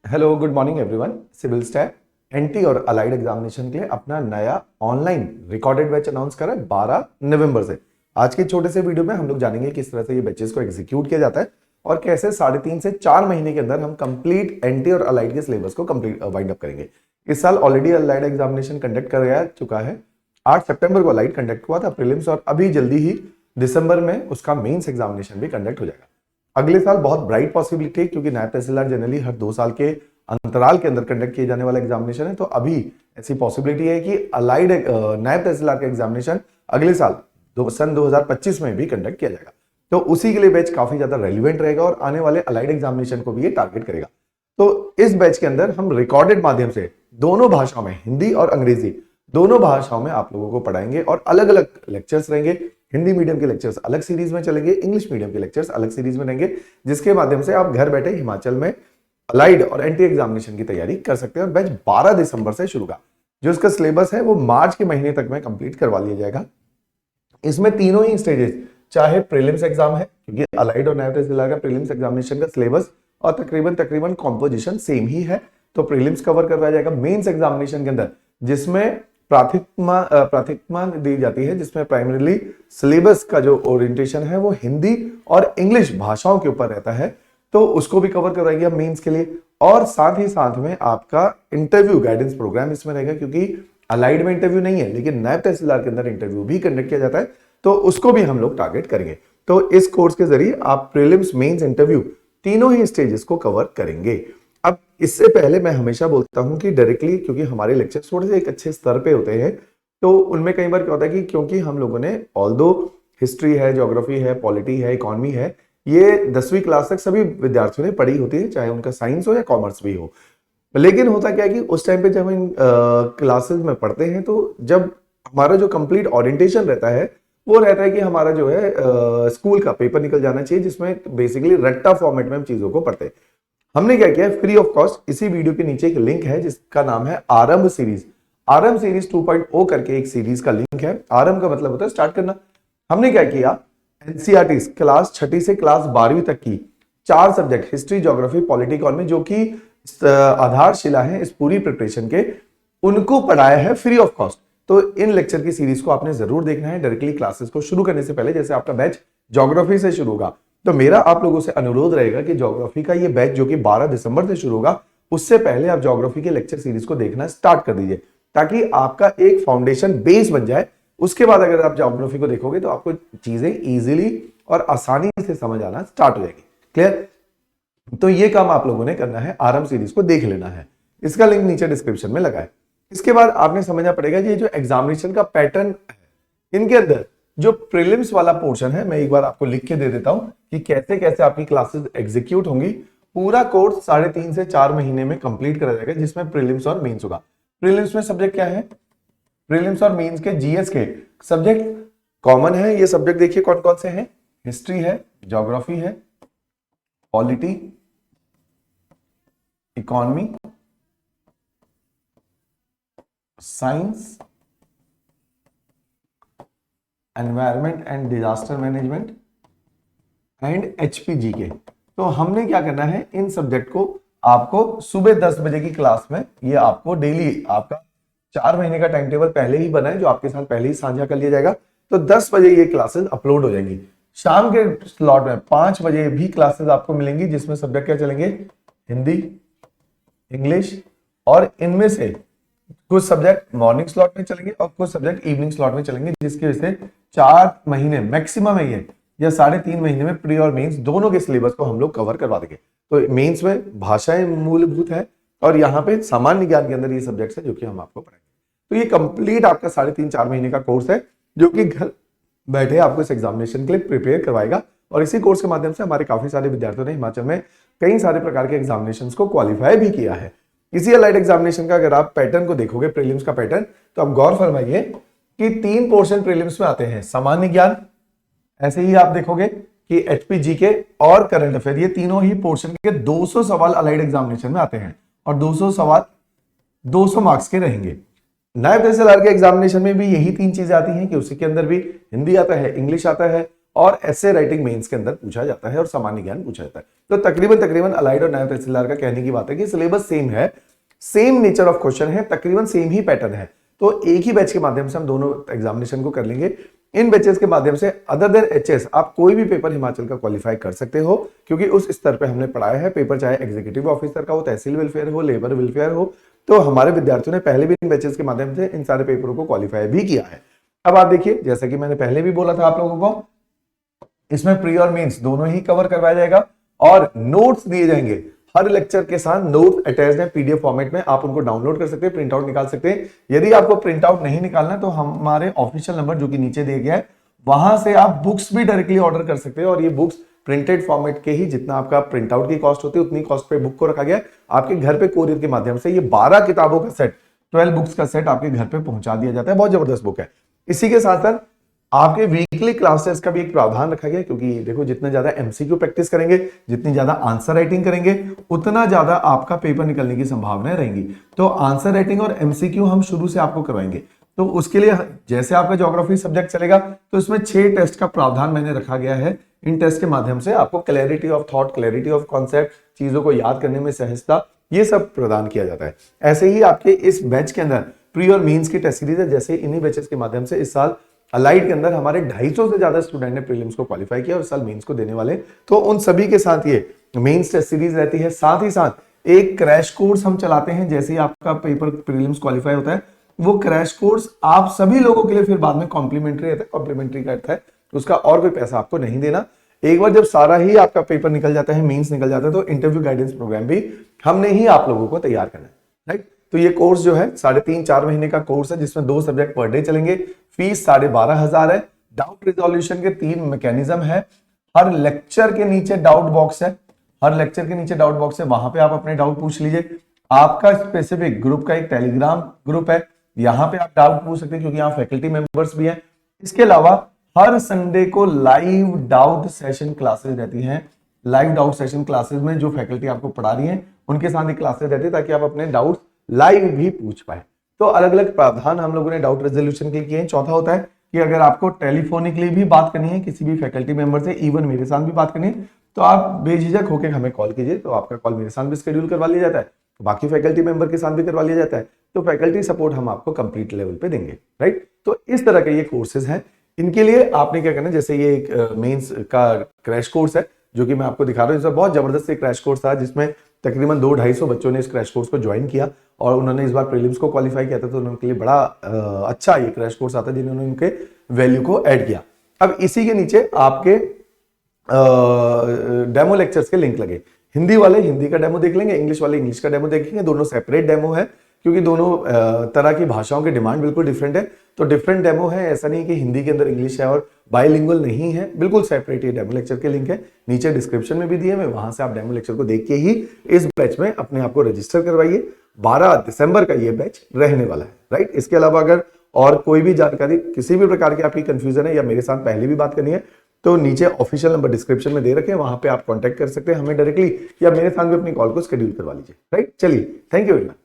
Hello good morning everyone. Civil stat NT और allied examination के लिए अपना नया ऑनलाइन रिकॉर्डेड बैच अनाउंस करा है 12 नवंबर से। आज के छोटे से वीडियो में हम लोग जानेंगे किस तरह से ये बैचेस को एग्जीक्यूट किया जाता है और कैसे 3.5 से 4 महीने के अंदर हम कंप्लीट एनटी और अलाइड के सिलेबस को कंप्लीट वाइंड अप करेंगे। इस साल ऑलरेडी अलाइड एग्जामिनेशन कंडक्ट कर चुका है। 8 सितंबर को अलाइड कंडक्ट हुआ था प्रीलिम्स, और अभी जल्दी ही दिसंबर में उसका मेंस एग्जामिनेशन भी कंडक्ट हो जाएगा। अगले साल बहुत ब्राइट पॉसिबिलिटी है क्योंकि नायब तहसीलदार जनरली हर 2 साल के अंतराल के अंदर कंडक्ट किए जाने वाला एग्जामिनेशन है। तो अभी ऐसी पॉसिबिलिटी है कि अलाइड नायब तहसीलदार का एग्जामिनेशन अगले साल सन 2025 में भी कंडक्ट किया जाएगा। तो उसी के लिए बैच काफी ज्यादा रेलिवेंट रहेगा और आने वाले अलाइड एग्जामिनेशन को भी ये टारगेट करेगा। तो इस बैच के अंदर हम रिकॉर्डेड माध्यम से दोनों भाषाओं में, हिंदी और अंग्रेजी दोनों भाषाओं में आप लोगों को पढ़ाएंगे और अलग अलग लेक्चर्स रहेंगे। हिंदी मीडियम के लेक्चर्स अलग सीरीज में चलेंगे, इंग्लिश मीडियम के लेक्चर्स अलग सीरीज में रहेंगे, जिसके माध्यम से आप घर बैठे हिमाचल में अलाइड और एनटी एग्जामिनेशन की तैयारी कर सकते हैं। और बैच 12 दिसंबर से शुरू का जो इसका सिलेबस है वो मार्च के महीने तक में कंप्लीट करवा लिया जाएगा। इसमें तीनों ही स्टेजेस, चाहे प्रीलिम्स एग्जाम है क्योंकि अलाइड और नायब तहसीलदार का प्रीलिम्स एग्जामिनेशन का सिलेबस और तकरीबन कॉम्पोजिशन सेम ही है, तो प्रीलिम्स कवर करवाया जाएगा। मेंस एग्जामिनेशन के अंदर जिसमें प्राथमिकता दी जाती है, जिसमें प्राइमरीली सिलेबस का जो ओरिएंटेशन है वो हिंदी और इंग्लिश भाषाओं के ऊपर रहता है, तो उसको भी कवर करवाएंगे हम मेंस के लिए। और साथ ही साथ में आपका इंटरव्यू गाइडेंस प्रोग्राम इसमें रहेगा क्योंकि अलाइड में इंटरव्यू नहीं है लेकिन नायब तहसीलदार के अंदर इंटरव्यू भी कंडक्ट किया जाता है, तो उसको भी हम लोग टारगेट करेंगे। तो इस कोर्स के जरिए आप प्रीलिम्स, मेंस, इंटरव्यू तीनों ही स्टेजेस को कवर करेंगे। अब इससे पहले मैं हमेशा बोलता हूं कि डायरेक्टली, क्योंकि हमारे लेक्चर थोड़े से एक अच्छे स्तर पे होते हैं, तो उनमें कई बार क्या होता है कि क्योंकि हम लोगों ने ऑल्दो हिस्ट्री है, ज्योग्राफी है, पॉलिटी है, इकोनॉमी है, ये 10वीं क्लास तक सभी विद्यार्थियों ने पढ़ी होती है, चाहे उनका साइंस हो या कॉमर्स भी हो। लेकिन होता क्या है कि उस टाइम पे जब हम क्लासेस में पढ़ते हैं तो जब हमारा जो कंप्लीट ओरिएंटेशन रहता है वो रहता है कि हमारा जो है स्कूल का पेपर निकल जाना चाहिए, जिसमें बेसिकली रट्टा फॉर्मेट में हम चीजों को पढ़ते हैं। हमने क्या किया, फ्री ऑफ कॉस्ट इसी वीडियो के नीचे एक लिंक है जिसका नाम है आरंभ सीरीज। आरंभ सीरीज 2.0 करके एक सीरीज का लिंक है। आरंभ का मतलब होता है स्टार्ट करना। हमने क्या किया, एनसीईआरटी क्लास 6ठी से क्लास 12वीं तक की 4 subject, history, geography, polity, economy, जो कि आधारशिला है इस पूरी प्रिपरेशन के, उनको पढ़ाया है फ्री ऑफ कॉस्ट। तो इन लेक्चर की सीरीज को आपने जरूर देखना है। डायरेक्टली क्लासेस को शुरू करने से पहले, जैसे आपका बैच ज्योग्राफी से शुरू होगा, तो मेरा आप लोगों से अनुरोध रहेगा कि ज्योग्राफी का ये बैच जो कि 12 दिसंबर से शुरू होगा, उससे पहले आप ज्योग्राफी के लेक्चर सीरीज को देखना स्टार्ट कर दीजिए ताकि आपका एक फाउंडेशन बेस बन जाए। उसके बाद अगर आप ज्योग्राफी को देखोगे तो आपको चीजें इजीली और आसानी से समझ आना स्टार्ट हो जाएगी। क्लियर? तो ये काम आप लोगों ने करना है, आरंभ सीरीज को देख लेना है। इसका लिंक नीचे डिस्क्रिप्शन में लगा है। इसके बाद आपने समझना पड़ेगा ये जो एग्जामिनेशन का पैटर्न है, इनके अंदर जो प्रीलिम्स वाला पोर्शन है, मैं एक बार आपको लिख के दे देता हूं कि कैसे कैसे आपकी क्लासेस एग्जीक्यूट होंगी। पूरा कोर्स 3.5 से 4 महीने में कंप्लीट करा जाएगा, जिसमें प्रीलिम्स और मेंस होगा। प्रीलिम्स में सब्जेक्ट क्या है, प्रीलिम्स और मेंस के जीएस के सब्जेक्ट कॉमन है। ये सब्जेक्ट देखिए कौन कौन से हैं, हिस्ट्री है, ज्योग्राफी है, polity, economy, science, environment and disaster management and HPG के। तो हमने क्या करना है, इन सब्जेक्ट को आपको सुबह 10 बजे की क्लास में, ये आपको डेली आपका 4 महीने का टाइम टेबल पहले ही बना है जो आपके साथ पहले ही साझा कर लिया जाएगा। तो 10 बजे ये क्लासेस अपलोड हो जाएंगी। शाम के स्लॉट में 5 बजे भी क्लासेस आपको मिलेंगी, जिसमें सब्जेक्ट क्या चलेंगे, हिंदी, इंग्लिश, और इनमें से कुछ सब्जेक्ट मॉर्निंग स्लॉट में चलेंगे और कुछ सब्जेक्ट इवनिंग स्लॉट में चलेंगे, जिसकी वजह से 4 महीने मैक्सिमम है ये, या 3.5 महीने में प्री और मेंस दोनों के सिलेबस को हम लोग कवर करवा देंगे। तो मेंस में भाषाएं मूलभूत है और यहाँ पे सामान्य ज्ञान के अंदर ये सब्जेक्ट्स है जो कि हम आपको पढ़ाएंगे। तो ये कंप्लीट आपका 3.5-4 महीने का कोर्स है जो कि घर बैठे आपको इस एग्जामिनेशन के लिए प्रिपेयर करवाएगा। और इसी कोर्स के माध्यम से हमारे काफी सारे विद्यार्थियों ने हिमाचल में कई सारे प्रकार के एग्जामिनेशंस को क्वालिफाई भी किया है। इसी अलाइड एग्जामिनेशन का अगर आप पैटर्न को देखोगे, प्रीलिम्स का पैटर्न, तो आप गौर फरमाइए कि 3 पोर्शन प्रीलिम्स में आते हैं, सामान्य ज्ञान, ऐसे ही आप देखोगे कि एचपीजी के और करंट अफेयर, ये तीनों ही पोर्शन के 200 सवाल अलाइड एग्जामिनेशन में आते हैं और 200 सवाल 200 मार्क्स के रहेंगे। नायब तहसीलदार के एग्जामिनेशन में भी यही 3 चीजें आती हैं कि उसी के अंदर भी हिंदी आता है, इंग्लिश आता है और ऐसे राइटिंग मेंस के अंदर पूछा जाता है और सामान्य ज्ञान पूछा जाता है। तो तकरीबन अलाइड और नायब तहसीलदार का कहने की बात है कि सिलेबस सेम है, सेम नेचर ऑफ क्वेश्चन है, तकरीबन सेम ही पैटर्न है। तो एक ही बैच के माध्यम से हम दोनों एग्जामिनेशन को कर लेंगे। इन बैचेस के माध्यम से अदर देन एचएस आप कोई भी पेपर हिमाचल का क्वालिफाई कर सकते हो, क्योंकि उस स्तर पे हमने पढ़ाया है। पेपर चाहे एग्जीक्यूटिव ऑफिसर का हो, तहसील वेलफेयर हो, लेबर वेलफेयर हो, तो हमारे विद्यार्थियों ने पहले भी इन बैचेस के माध्यम से इन सारे पेपरों को क्वालिफाई भी किया है। अब आप देखिए, जैसा कि मैंने पहले भी बोला था आप लोगों को, इसमें प्री और मेंस दोनों ही कवर करवाया जाएगा और नोट्स दिए जाएंगे। हर लेक्चर के साथ नोट अटैच्ड है पीडीएफ फॉर्मेट में, आप उनको डाउनलोड कर सकते हैं, प्रिंट आउट निकाल सकते हैं। यदि आपको प्रिंट आउट नहीं निकालना तो हमारे ऑफिशियल नंबर जो कि नीचे दिया गया है, वहां से आप बुक्स भी डायरेक्टली ऑर्डर कर सकते हैं। और ये बुक्स प्रिंटेड फॉर्मेट के ही, जितना आपका प्रिंट आउट की कॉस्ट होती है उतनी कॉस्ट पे बुक को रखा गया है। आपके घर पे कोरियर के माध्यम से ये 12 किताबों का सेट, 12 बुक्स का सेट आपके घर पे पहुंचा दिया जाता है। बहुत जबरदस्त बुक है। इसी के साथ साथ आपके वीकली क्लासेस का भी एक प्रावधान रखा गया, क्योंकि देखो जितना ज्यादा एमसीक्यू प्रैक्टिस करेंगे, जितनी ज्यादा आंसर राइटिंग करेंगे, उतना ज्यादा आपका पेपर निकलने की संभावनाएं रहेंगी। तो आंसर राइटिंग और एमसीक्यू हम शुरू से आपको करवाएंगे। तो उसके लिए जैसे आपका ज्योग्राफी सब्जेक्ट चलेगा तो इसमें 6 टेस्ट का प्रावधान मैंने रखा गया है। इन टेस्ट के माध्यम से आपको clarity of thought, clarity of concept, चीजों को याद करने में सहजता, ये सब प्रदान किया जाता है। ऐसे ही आपके इस बैच के अंदर प्री और मीन्स की टेस्ट सीरीज है। जैसे इन्हीं बैचेस के माध्यम से इस साल अलाइड के अंदर हमारे 250 से ज्यादा स्टूडेंट ने प्रीलिम्स को क्वालिफाई किया और इस साल मेंस को देने वाले, तो उन सभी के साथ ये मेंस टेस्ट सीरीज रहती है। साथ ही साथ एक क्रैश कोर्स हम चलाते हैं। जैसे ही आपका पेपर प्रीलिम्स क्वालिफाई होता है, वो क्रैश कोर्स आप सभी लोगों के लिए फिर बाद में कॉम्प्लीमेंट्री रहता है। कॉम्प्लीमेंट्री का अर्थ है उसका और कोई पैसा आपको नहीं देना। एक बार जब सारा ही आपका पेपर निकल जाता है, मेंस निकल जाता है, तो इंटरव्यू गाइडेंस प्रोग्राम भी हमने ही आप लोगों को तैयार करना है, राइट। तो ये कोर्स जो है 3.5-4 महीने का कोर्स है, जिसमें 2 सब्जेक्ट पर डे चलेंगे। फीस 12,500 है। डाउट रिजोल्यूशन के 3 मैकेनिज्म है। हर लेक्चर के नीचे डाउट बॉक्स है, हर लेक्चर के नीचे डाउट बॉक्स है, वहां पे आप अपने डाउट पूछ लीजिए। आपका स्पेसिफिक ग्रुप का एक टेलीग्राम ग्रुप है, यहां पे आप डाउट पूछ सकते हैं, क्योंकि यहाँ फैकल्टी मेंबर्स भी हैं। इसके अलावा हर संडे को लाइव डाउट सेशन क्लासेस रहती हैं। लाइव डाउट सेशन क्लासेस में जो फैकल्टी आपको पढ़ा रही है उनके साथ ही क्लासेस रहती है, ताकि आप अपने डाउट्स लाइव भी पूछ पाए। तो अलग अलग प्रावधान हम लोगों ने डाउट रेजोल्यूशन के लिए किए हैं। चौथा होता है कि अगर आपको टेलीफोनिकली भी बात करनी है किसी भी फैकल्टी मेंबर से, इवन मेरे साथ भी बात करनी है, तो आप बेझिझक होकर हमें कॉल कीजिए। तो आपका कॉल मेरे साथ भी शेड्यूल करवा लिया जाता है, बाकी फैकल्टी मेंबर के साथ भी करवा लिया जाता है। तो फैकल्टी सपोर्ट हम आपको कंप्लीट लेवल पे देंगे, राइट। तो इस तरह के ये कोर्सेज हैं। इनके लिए आपने क्या करना है, जैसे ये एक मेंस का क्रैश कोर्स है जो कि मैं आपको दिखा रहा हूँ। इसमें बहुत जबरदस्त एक क्रैश कोर्स था, जिसमें तकरीबन 200-250 बच्चों ने इस क्रैश कोर्स को ज्वाइन किया और उन्होंने इस बार प्रीलिम्स को क्वालिफाई किया था। तो उनके लिए बड़ा अच्छा ये क्रैश कोर्स आता है, जिन्होंने उनके वैल्यू को ऐड किया। अब इसी के नीचे आपके डेमो लेक्चर्स के लिंक लगे। हिंदी वाले हिंदी का डेमो देख लेंगे, इंग्लिश वाले इंग्लिश का डेमो देखेंगे। दोनों सेपरेट डेमो है, क्योंकि दोनों तरह की भाषाओं की डिमांड बिल्कुल डिफरेंट है। तो डिफरेंट डेमो है, ऐसा नहीं कि हिंदी के अंदर इंग्लिश है और बाइलिंगुअल नहीं है, बिल्कुल सेपरेट ये डेमो लेक्चर के लिंक है, नीचे डिस्क्रिप्शन में भी दिए हुए, वहां से आप डेमो लेक्चर को देख के ही इस बैच में अपने आप को रजिस्टर करवाइए। 12 दिसंबर का ये बैच रहने वाला है, राइट। इसके अलावा अगर और कोई भी जानकारी, किसी भी प्रकार की आपकी कंफ्यूजन है या मेरे साथ पहले भी बात करनी है, तो नीचे ऑफिशियल नंबर डिस्क्रिप्शन में दे रखे हैं, वहां पे आप कांटेक्ट कर सकते हैं हमें डायरेक्टली, या मेरे साथ भी अपनी कॉल को शेड्यूल करवा लीजिए, राइट। चलिए, थैंक यू वेरी मच।